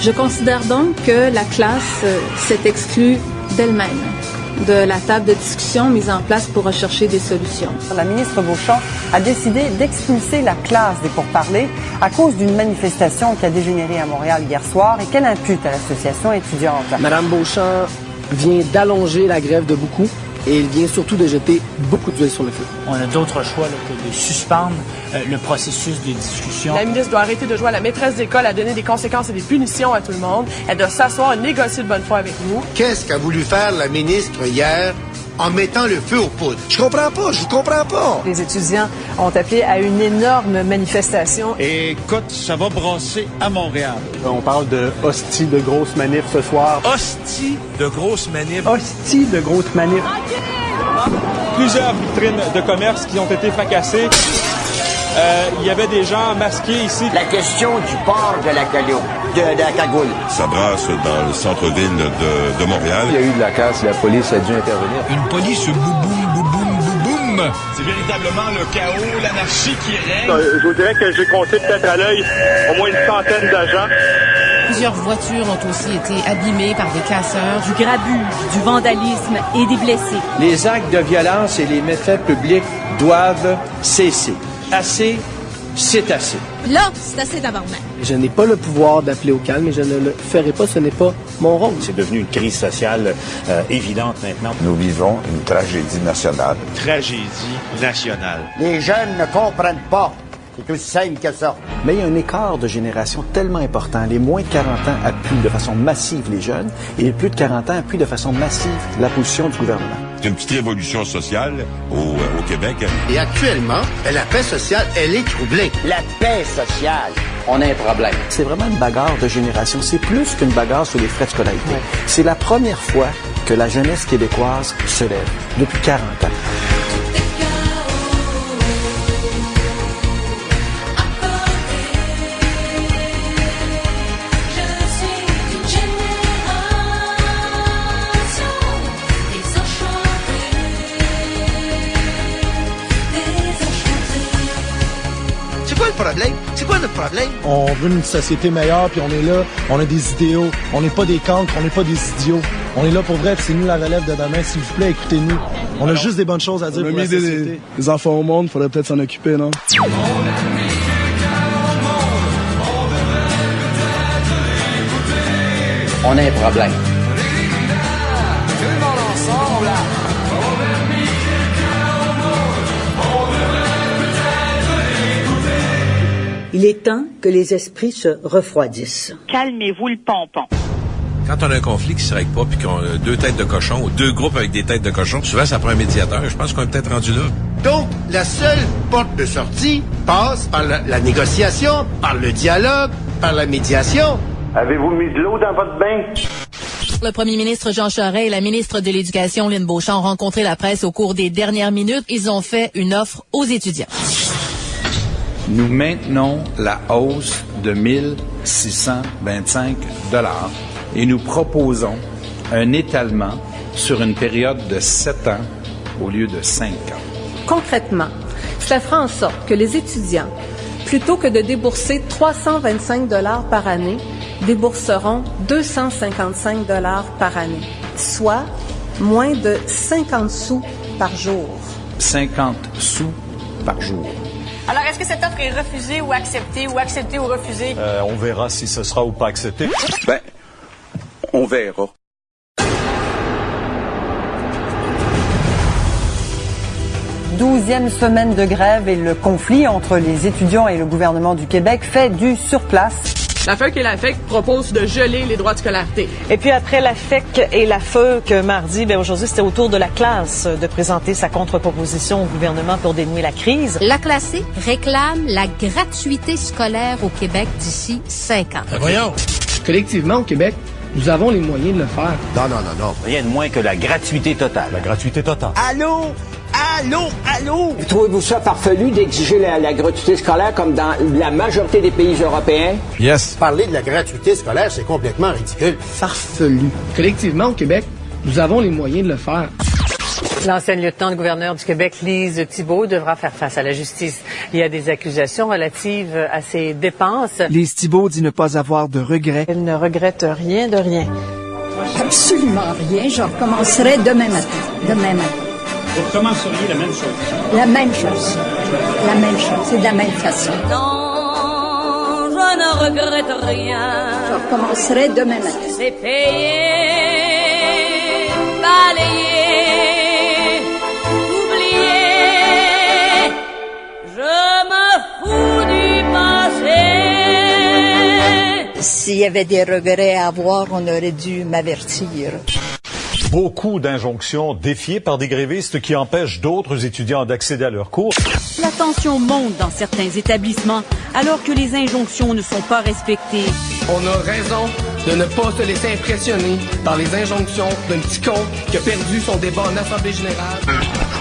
Je considère donc que la classe s'est exclue d'elle-même de la table de discussion mise en place pour rechercher des solutions. La ministre Beauchamp a décidé d'expulser la classe des pourparlers à cause d'une manifestation qui a dégénéré à Montréal hier soir et qu'elle impute à l'association étudiante. Madame Beauchamp vient d'allonger la grève de beaucoup et il vient surtout de jeter beaucoup d'huile sur le feu. On a d'autres choix que de suspendre le processus de discussion. La ministre doit arrêter de jouer à la maîtresse d'école, à donner des conséquences et des punitions à tout le monde. Elle doit s'asseoir et négocier de bonne foi avec nous. Qu'est-ce qu'a voulu faire la ministre hier en mettant le feu aux poudres? Je comprends pas. Les étudiants ont appelé à une énorme manifestation. Et écoute, ça va brasser à Montréal. On parle de hostie de grosses manifs ce soir. Hostie de grosses manifs. Hostie de grosses manifs. Plusieurs vitrines de commerce qui ont été fracassées. Il y avait des gens masqués ici. La question du port de la cagoule. Ça brasse dans le centre-ville de Montréal. Il y a eu de la casse, la police a dû intervenir. Une police bouboum. C'est véritablement le chaos, l'anarchie qui règne. Je vous dirais que j'ai compté peut-être à l'œil au moins une centaine d'agents. Plusieurs voitures ont aussi été abîmées par des casseurs, du grabuge, du vandalisme et des blessés. Les actes de violence et les méfaits publics doivent cesser. Assez, c'est assez. Là, c'est assez tabarnak. Je n'ai pas le pouvoir d'appeler au calme et je ne le ferai pas, ce n'est pas mon rôle. C'est devenu une crise sociale évidente maintenant. Nous vivons une tragédie nationale. Tragédie nationale. Les jeunes ne comprennent pas. C'est aussi simple que ça. Mais il y a un écart de génération tellement important. Les moins de 40 ans appuient de façon massive les jeunes et les plus de 40 ans appuient de façon massive la position du gouvernement. C'est une petite révolution sociale au Québec. Et actuellement, la paix sociale, elle est troublée. La paix sociale. On a un problème. C'est vraiment une bagarre de génération. C'est plus qu'une bagarre sur les frais de scolarité. Ouais. C'est la première fois que la jeunesse québécoise se lève depuis 40 ans. C'est quoi notre problème? On veut une société meilleure, puis on est là, on a des idéaux. On n'est pas des cancres, on n'est pas des idiots. On est là pour vrai, c'est nous la relève de demain. S'il vous plaît, écoutez-nous. On a juste des bonnes choses à dire pour la société. Des enfants au monde, faudrait peut-être s'en occuper, non? On a un problème. Il est temps que les esprits se refroidissent. Calmez-vous le pompon. Quand on a un conflit qui se règle pas, puis qu'on a deux têtes de cochon, ou deux groupes avec des têtes de cochon, souvent ça prend un médiateur. Je pense qu'on est peut-être rendu là. Donc, la seule porte de sortie passe par la négociation, par le dialogue, par la médiation. Avez-vous mis de l'eau dans votre bain? Le premier ministre Jean Charest et la ministre de l'Éducation, Lynne Beauchamp, ont rencontré la presse au cours des dernières minutes. Ils ont fait une offre aux étudiants. Nous maintenons la hausse de 1 625 $ et nous proposons un étalement sur une période de 7 ans au lieu de 5 ans. Concrètement, cela fera en sorte que les étudiants, plutôt que de débourser 325 $ par année, débourseront 255 $ par année, soit moins de 50 sous par jour. 50 sous par jour. Alors, est-ce que cette offre est refusée ou acceptée ou refusée? On verra si ce sera ou pas accepté. Ben, on verra. Douzième semaine de grève et le conflit entre les étudiants et le gouvernement du Québec fait du surplace. La FEQ et la FEC proposent de geler les droits de scolarité. Et puis après la FEC et la FEUQ mardi, aujourd'hui, c'était au tour de la classe de présenter sa contre-proposition au gouvernement pour dénouer la crise. La classée réclame la gratuité scolaire au Québec d'ici 5 ans. Voyons! Collectivement, au Québec, nous avons les moyens de le faire. Non. Rien de moins que la gratuité totale. La gratuité totale. Allô? Trouvez-vous ça farfelu d'exiger la gratuité scolaire comme dans la majorité des pays européens? Yes. Parler de la gratuité scolaire, c'est complètement ridicule. Farfelu. Collectivement, au Québec, nous avons les moyens de le faire. L'ancienne lieutenant-gouverneur du Québec, Lise Thibault, devra faire face à la justice. Il y a des accusations relatives à ses dépenses. Lise Thibault dit ne pas avoir de regrets. Elle ne regrette rien de rien. Absolument rien. Je recommencerai demain matin. Demain matin. Vous recommenceriez la même chose? La même chose. La même chose. C'est de la même façon. Non, je ne regrette rien. Je recommencerai demain matin. C'est payé, balayé, oublié. Je me fous du passé. S'il y avait des regrets à avoir, on aurait dû m'avertir. Beaucoup d'injonctions défiées par des grévistes qui empêchent d'autres étudiants d'accéder à leurs cours. La tension monte dans certains établissements alors que les injonctions ne sont pas respectées. On a raison de ne pas se laisser impressionner par les injonctions d'un petit con qui a perdu son débat en Assemblée générale.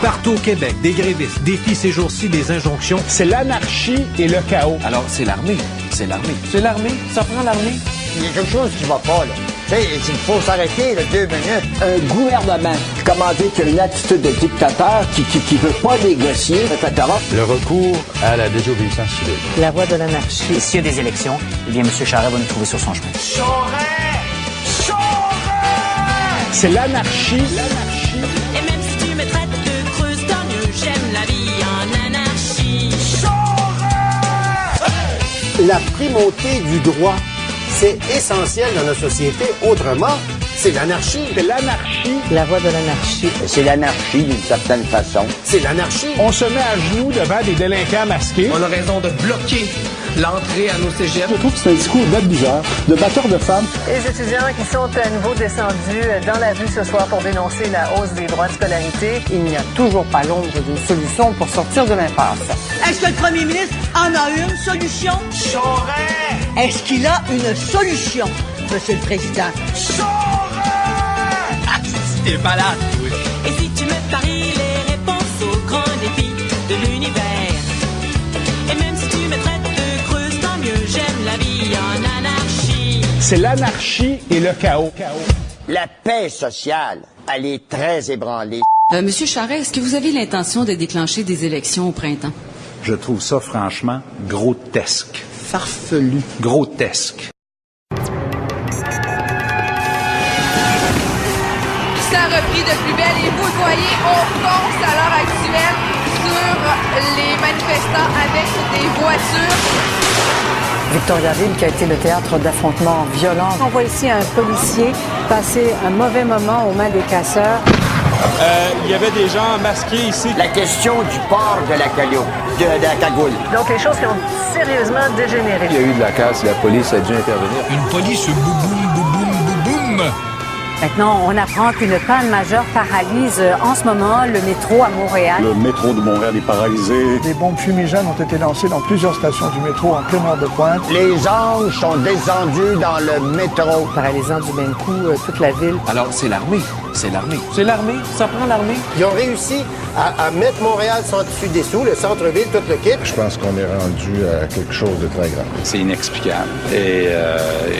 Partout au Québec, des grévistes défient ces jours-ci des injonctions. C'est l'anarchie et le chaos. Alors, c'est l'armée. C'est l'armée. C'est l'armée. Ça prend l'armée. Il y a quelque chose qui va pas, là. Tu sais, il faut s'arrêter, là, 2 minutes. Un gouvernement, comment dire, qui a une attitude de dictateur, qui veut pas négocier, etc. Le recours à la désobéissance civile. La voie de l'anarchie. Et s'il y a des élections, eh bien, M. Charest va nous trouver sur son chemin. Charest! C'est l'anarchie. L'anarchie. Et même si tu me traites de creuse, tant mieux, j'aime la vie en anarchie. La primauté du droit, c'est essentiel dans notre société. Autrement, c'est l'anarchie. C'est l'anarchie. La voie de l'anarchie. C'est l'anarchie d'une certaine façon. C'est l'anarchie. On se met à genoux devant des délinquants masqués. On a raison de bloquer l'entrée à nos cégeps. Je trouve que c'est un discours d'abuseur, de batteur de femmes. Les étudiants qui sont à nouveau descendus dans la rue ce soir pour dénoncer la hausse des droits de scolarité. Il n'y a toujours pas l'ombre d'une solution pour sortir de l'impasse. Est-ce que le premier ministre en a une solution? Charest! Est-ce qu'il a une solution, Monsieur le Président? Ah, t'es malade, oui. Et si tu me paries les réponses aux grands défis de l'univers, et même si tu me traites de creuse, tant mieux, j'aime la vie en anarchie. C'est l'anarchie et le chaos. La paix sociale, elle est très ébranlée. Monsieur Charest, est-ce que vous avez l'intention de déclencher des élections au printemps? Je trouve ça franchement grotesque. Farfelu. Grotesque. Ça a repris de plus belle et vous le voyez, on fonce à l'heure actuelle sur les manifestants avec des voitures. Victoriaville, qui a été le théâtre d'affrontements violents. On voit ici un policier passer un mauvais moment aux mains des casseurs. Il y avait des gens masqués ici. La question du port de la cagoule. Donc, les choses qui ont sérieusement dégénéré. Il y a eu de la casse, la police a dû intervenir. Une police bouboum, bouboum, bouboum. Maintenant, on apprend qu'une panne majeure paralyse en ce moment le métro à Montréal. Le métro de Montréal est paralysé. Des bombes fumigènes ont été lancées dans plusieurs stations du métro en pleine heure de pointe. Les anges sont descendus dans le métro. Paralysant du même coup toute la ville. Alors, c'est l'armée. C'est l'armée. C'est l'armée. Ça prend l'armée. Ils ont réussi à mettre Montréal sans dessus dessous, le centre-ville, tout le kit. Je pense qu'on est rendu à quelque chose de très grave. C'est inexplicable. Et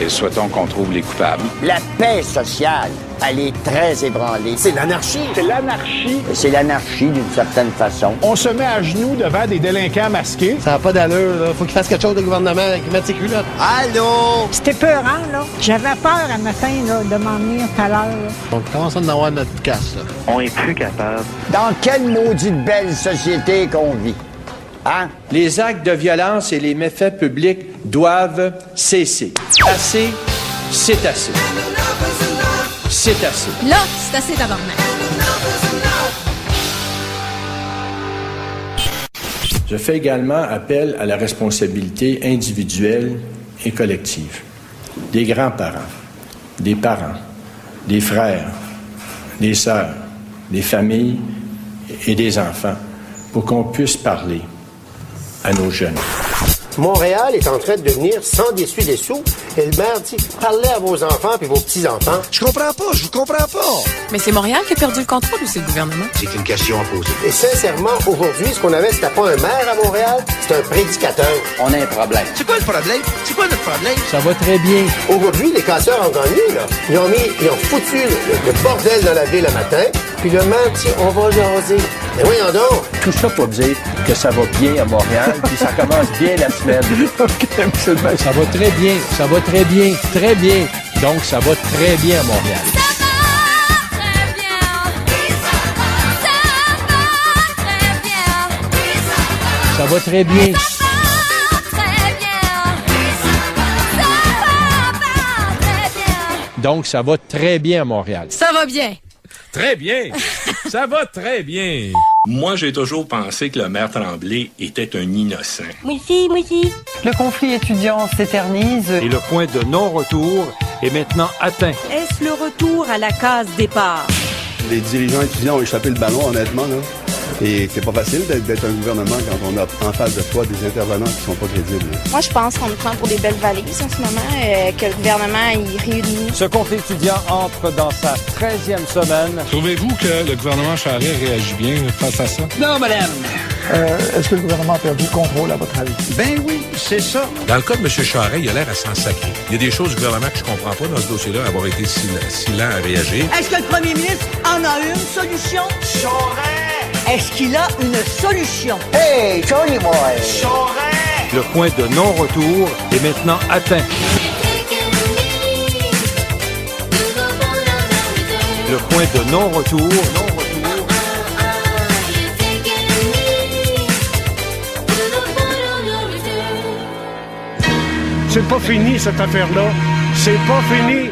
souhaitons qu'on trouve les coupables. La paix sociale, elle est très ébranlée. C'est l'anarchie. C'est l'anarchie. C'est l'anarchie d'une certaine façon. On se met à genoux devant des délinquants masqués. Ça n'a pas d'allure, là. Faut qu'il fasse quelque chose de gouvernement qui mette ses culottes. Allô? C'était peurant, là. J'avais peur à matin, là, de m'en venir tout à l'heure. On commence à en avoir notre casse, là. On est plus capable. Dans quelle maudite belle société qu'on vit? Hein? Les actes de violence et les méfaits publics doivent cesser. Assez, c'est assez. C'est assez. Là, c'est assez tabarnak. Je fais également appel à la responsabilité individuelle et collective des grands-parents, des parents, des frères, des sœurs, des familles et des enfants pour qu'on puisse parler à nos jeunes. Montréal est en train de devenir sans dessus-dessous. Et le maire dit, parlez à vos enfants puis vos petits-enfants. Je comprends pas, je vous comprends pas. Mais c'est Montréal qui a perdu le contrôle ou c'est le gouvernement? C'est une question à poser. Et sincèrement, aujourd'hui, ce qu'on avait, c'était pas un maire à Montréal, c'était un prédicateur. On a un problème. C'est quoi le problème? C'est quoi notre problème? Ça va très bien. Aujourd'hui, les casseurs ont gagné, là. Ils ont foutu le bordel dans la ville le matin. Puis le mardi, on va jaser. Mais voyons donc! Tout ça pour dire que ça va bien à Montréal, puis ça commence bien la semaine. Ça va très bien, ça va très bien, très bien. Donc, ça va très bien à Montréal. Ça va très bien. Donc, ça va très bien à Montréal. Ça va bien. Très bien. Ça va très bien. Moi, j'ai toujours pensé que le maire Tremblay était un innocent. Moi aussi. Le conflit étudiant s'éternise. Et le point de non-retour est maintenant atteint. Est-ce le retour à la case départ? Les dirigeants étudiants ont échappé le ballon, honnêtement, là. Et c'est pas facile d'être un gouvernement quand on a en face de soi des intervenants qui sont pas crédibles. Moi, je pense qu'on nous prend pour des belles valises en ce moment, que le gouvernement y réunit. Ce conflit étudiant entre dans sa 13e semaine. Trouvez-vous que le gouvernement Charest réagit bien face à ça? Non, madame. Est-ce que le gouvernement a perdu le contrôle, à votre avis? Ben oui, c'est ça. Dans le cas de M. Charest, il a l'air à s'en sacrer. Il y a des choses du gouvernement que je comprends pas dans ce dossier-là, avoir été si lent à réagir. Est-ce que le premier ministre en a une solution? Est-ce qu'il a une solution? Hey, Johnny Boy! Le point de non-retour est maintenant atteint. Le point de non-retour. C'est pas fini, cette affaire-là. C'est pas fini.